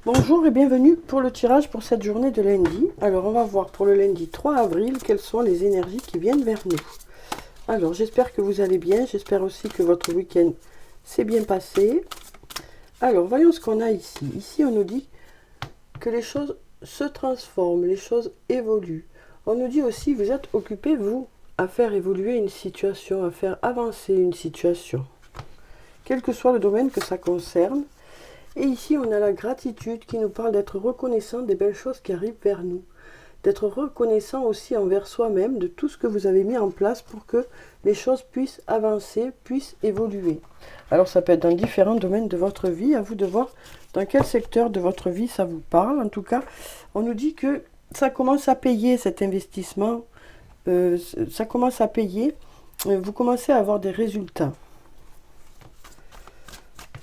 Bonjour et bienvenue pour le tirage pour cette journée de lundi. Alors on va voir pour le lundi 3 avril quelles sont les énergies qui viennent vers nous. Alors j'espère que vous allez bien, j'espère aussi que votre week-end s'est bien passé. Alors voyons ce qu'on a ici. Ici on nous dit que les choses se transforment, les choses évoluent. On nous dit aussi vous êtes occupé vous à faire évoluer une situation, à faire avancer une situation. Quel que soit le domaine que ça concerne. Et ici, on a la gratitude qui nous parle d'être reconnaissant des belles choses qui arrivent vers nous. D'être reconnaissant aussi envers soi-même de tout ce que vous avez mis en place pour que les choses puissent avancer, puissent évoluer. Alors, ça peut être dans différents domaines de votre vie. À vous de voir dans quel secteur de votre vie ça vous parle. En tout cas, on nous dit que ça commence à payer cet investissement. Ça commence à payer. Vous commencez à avoir des résultats.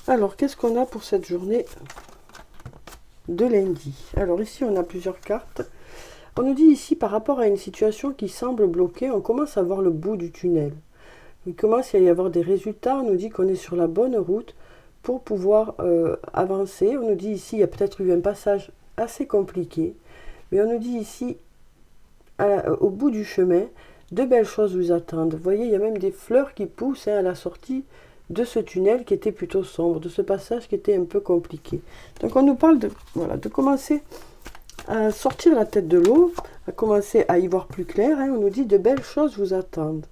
Alors, qu'est-ce qu'on a pour cette journée de lundi? Alors ici, on a plusieurs cartes. On nous dit ici, par rapport à une situation qui semble bloquée, on commence à voir le bout du tunnel. Il commence à y avoir des résultats. On nous dit qu'on est sur la bonne route pour pouvoir avancer. On nous dit ici, il y a peut-être eu un passage assez compliqué. Mais on nous dit ici, au bout du chemin, de belles choses vous attendent. Vous voyez, il y a même des fleurs qui poussent à la sortie de ce tunnel qui était plutôt sombre, de ce passage qui était un peu compliqué. Donc on nous parle de commencer à sortir la tête de l'eau, à commencer à y voir plus clair. On nous dit de belles choses vous attendent.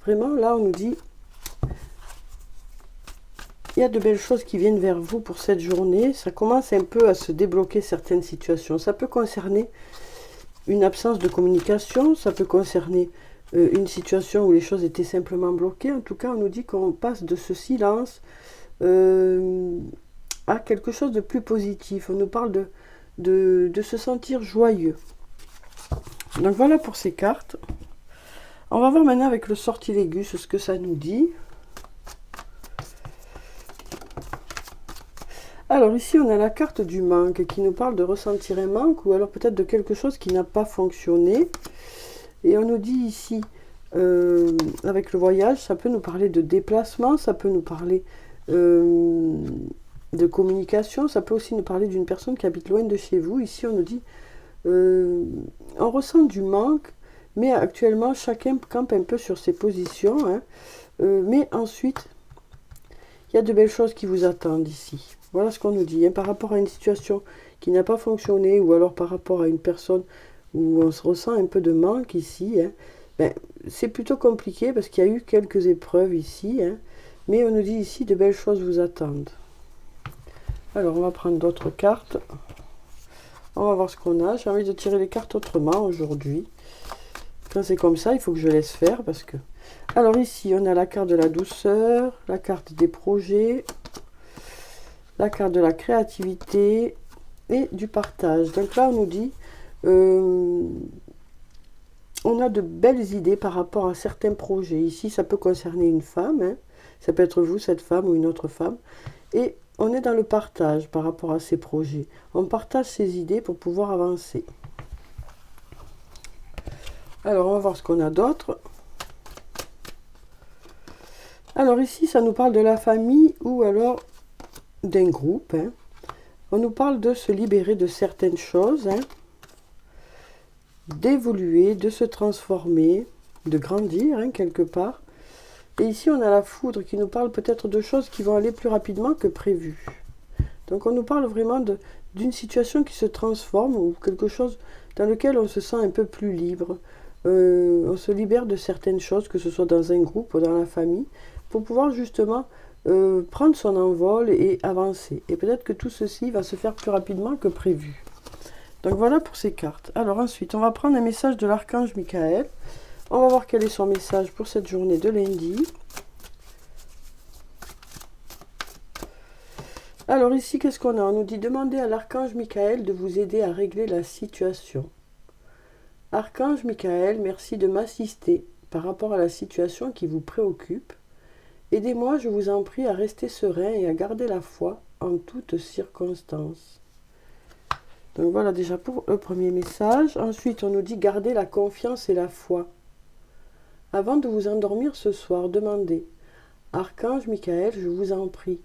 Vraiment, là, on nous dit il y a de belles choses qui viennent vers vous pour cette journée. Ça commence un peu à se débloquer certaines situations. Ça peut concerner une absence de communication, ça peut concerner une situation où les choses étaient simplement bloquées. En tout cas, on nous dit qu'on passe de ce silence à quelque chose de plus positif. On nous parle de se sentir joyeux. Donc voilà pour ces cartes. On va voir maintenant avec le sortilègus ce que ça nous dit. Alors ici, on a la carte du manque qui nous parle de ressentir un manque ou alors peut-être de quelque chose qui n'a pas fonctionné. Et on nous dit ici, avec le voyage, ça peut nous parler de déplacement, ça peut nous parler de communication, ça peut aussi nous parler d'une personne qui habite loin de chez vous. Ici, on nous dit, on ressent du manque, mais actuellement, chacun campe un peu sur ses positions. Mais ensuite, il y a de belles choses qui vous attendent ici. Voilà ce qu'on nous dit. Par rapport à une situation qui n'a pas fonctionné, ou alors par rapport à une personne où on se ressent un peu de manque ici, c'est plutôt compliqué parce qu'il y a eu quelques épreuves ici, mais on nous dit ici de belles choses vous attendent. Alors on va prendre d'autres cartes. On va voir ce qu'on a. J'ai envie de tirer les cartes autrement aujourd'hui. Quand c'est comme ça, il faut que je laisse faire parce que... Alors ici, on a la carte de la douceur, la carte des projets, la carte de la créativité et du partage. Donc là, on nous dit... on a de belles idées par rapport à certains projets. Ici, ça peut concerner une femme. Ça peut être vous, cette femme, ou une autre femme. Et on est dans le partage par rapport à ces projets. On partage ses idées pour pouvoir avancer. Alors, on va voir ce qu'on a d'autre. Alors ici, ça nous parle de la famille ou alors d'un groupe. On nous parle de se libérer de certaines choses, d'évoluer, de se transformer, de grandir quelque part. Et ici, on a la foudre qui nous parle peut-être de choses qui vont aller plus rapidement que prévu. Donc, on nous parle vraiment d'une situation qui se transforme ou quelque chose dans lequel on se sent un peu plus libre. On se libère de certaines choses, que ce soit dans un groupe ou dans la famille, pour pouvoir justement prendre son envol et avancer. Et peut-être que tout ceci va se faire plus rapidement que prévu. Donc voilà pour ces cartes. Alors ensuite, on va prendre un message de l'archange Michael. On va voir quel est son message pour cette journée de lundi. Alors ici, qu'est-ce qu'on a? On nous dit demandez à l'archange Michael de vous aider à régler la situation. Archange Michael, merci de m'assister par rapport à la situation qui vous préoccupe. Aidez-moi, je vous en prie, à rester serein et à garder la foi en toutes circonstances. Donc voilà déjà pour le premier message. Ensuite, on nous dit garder la confiance et la foi. Avant de vous endormir ce soir, demandez Archange Michael, je vous en prie,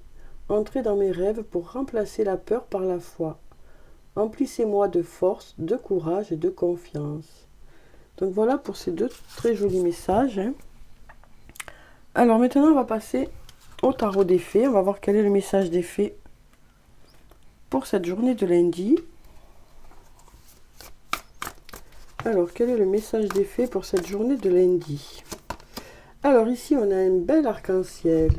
Entrez dans mes rêves pour remplacer la peur par la foi. Emplissez-moi de force, de courage et de confiance. Donc voilà pour ces deux très jolis messages. Alors maintenant, on va passer au tarot des fées. On va voir quel est le message des fées pour cette journée de lundi. Alors, quel est le message des fées pour cette journée de lundi? Alors ici, on a un bel arc-en-ciel.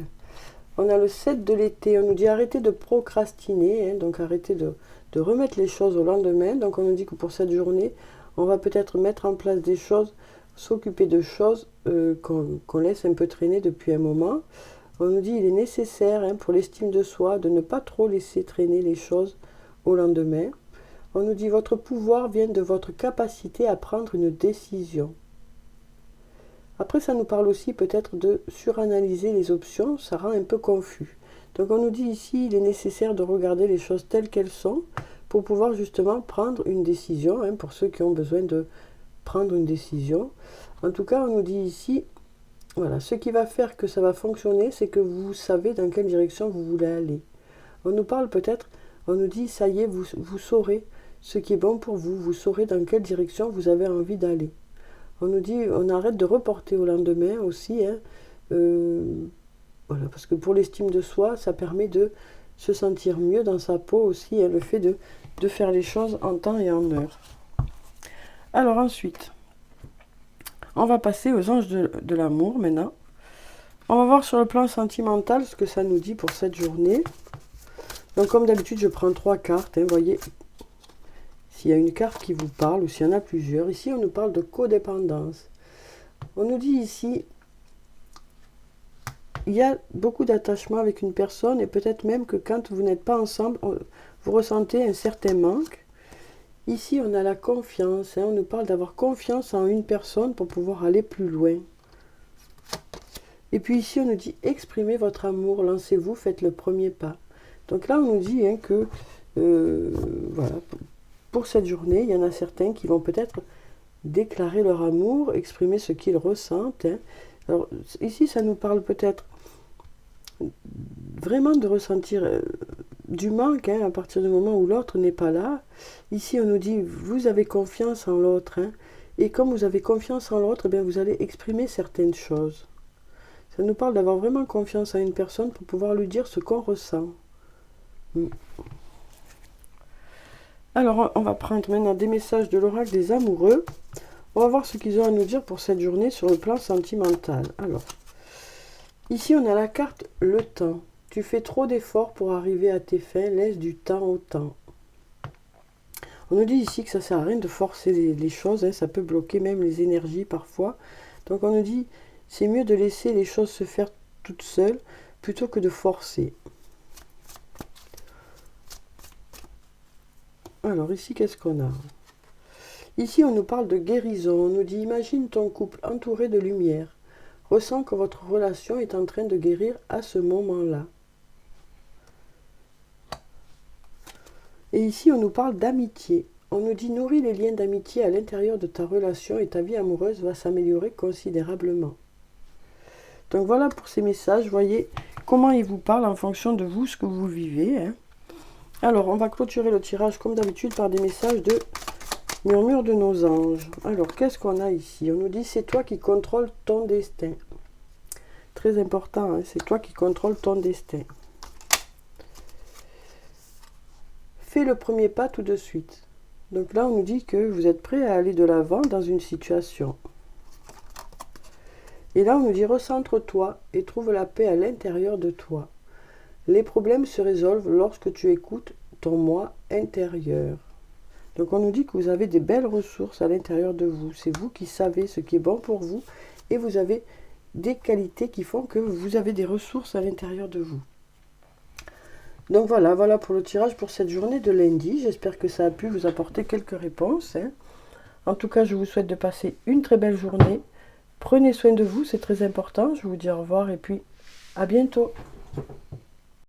On a le 7 de l'été. On nous dit arrêtez de procrastiner, donc arrêtez de remettre les choses au lendemain. Donc on nous dit que pour cette journée, on va peut-être mettre en place des choses, s'occuper de choses qu'on laisse un peu traîner depuis un moment. On nous dit il est nécessaire pour l'estime de soi de ne pas trop laisser traîner les choses au lendemain. On nous dit votre pouvoir vient de votre capacité à prendre une décision. Après, ça nous parle aussi peut-être de suranalyser les options, ça rend un peu confus. Donc on nous dit ici, il est nécessaire de regarder les choses telles qu'elles sont pour pouvoir justement prendre une décision, pour ceux qui ont besoin de prendre une décision. En tout cas, on nous dit ici, voilà, ce qui va faire que ça va fonctionner, c'est que vous savez dans quelle direction vous voulez aller. On nous parle peut-être, on nous dit, ça y est, vous saurez ce qui est bon pour vous, vous saurez dans quelle direction vous avez envie d'aller. On nous dit, on arrête de reporter au lendemain aussi, voilà, parce que pour l'estime de soi, ça permet de se sentir mieux dans sa peau aussi, le fait de faire les choses en temps et en heure. Alors ensuite, on va passer aux anges de l'amour maintenant. On va voir sur le plan sentimental ce que ça nous dit pour cette journée. Donc comme d'habitude, je prends 3 cartes, vous voyez, s'il y a une carte qui vous parle ou s'il y en a plusieurs. Ici, on nous parle de codépendance. On nous dit ici, il y a beaucoup d'attachement avec une personne et peut-être même que quand vous n'êtes pas ensemble, vous ressentez un certain manque. Ici, on a la confiance. On nous parle d'avoir confiance en une personne pour pouvoir aller plus loin. Et puis ici, on nous dit exprimez votre amour, lancez-vous, faites le premier pas. Donc là, on nous dit que, voilà, pour cette journée, il y en a certains qui vont peut-être déclarer leur amour, exprimer ce qu'ils ressentent. Alors ici, ça nous parle peut-être vraiment de ressentir du manque à partir du moment où l'autre n'est pas là. Ici, on nous dit, vous avez confiance en l'autre. Et comme vous avez confiance en l'autre, vous allez exprimer certaines choses. Ça nous parle d'avoir vraiment confiance en une personne pour pouvoir lui dire ce qu'on ressent. Alors, on va prendre maintenant des messages de l'oracle des amoureux. On va voir ce qu'ils ont à nous dire pour cette journée sur le plan sentimental. Alors, ici, on a la carte le temps. Tu fais trop d'efforts pour arriver à tes fins, laisse du temps au temps. On nous dit ici que ça ne sert à rien de forcer les choses, ça peut bloquer même les énergies parfois. Donc on nous dit, c'est mieux de laisser les choses se faire toutes seules plutôt que de forcer. Alors ici, qu'est-ce qu'on a? Ici, on nous parle de guérison. On nous dit, imagine ton couple entouré de lumière. Ressens que votre relation est en train de guérir à ce moment-là. Et ici, on nous parle d'amitié. On nous dit, nourris les liens d'amitié à l'intérieur de ta relation et ta vie amoureuse va s'améliorer considérablement. Donc voilà pour ces messages. Voyez comment ils vous parlent en fonction de vous, ce que vous vivez. Alors, on va clôturer le tirage comme d'habitude par des messages de murmure de nos anges. Alors, qu'est-ce qu'on a ici? On nous dit, c'est toi qui contrôles ton destin. Très important, c'est toi qui contrôles ton destin. Fais le premier pas tout de suite. Donc là, on nous dit que vous êtes prêt à aller de l'avant dans une situation. Et là, on nous dit, recentre-toi et trouve la paix à l'intérieur de toi. Les problèmes se résolvent lorsque tu écoutes ton moi intérieur. Donc on nous dit que vous avez des belles ressources à l'intérieur de vous. C'est vous qui savez ce qui est bon pour vous et vous avez des qualités qui font que vous avez des ressources à l'intérieur de vous. Donc voilà pour le tirage pour cette journée de lundi. J'espère que ça a pu vous apporter quelques réponses. En tout cas, je vous souhaite de passer une très belle journée. Prenez soin de vous, c'est très important. Je vous dis au revoir et puis à bientôt.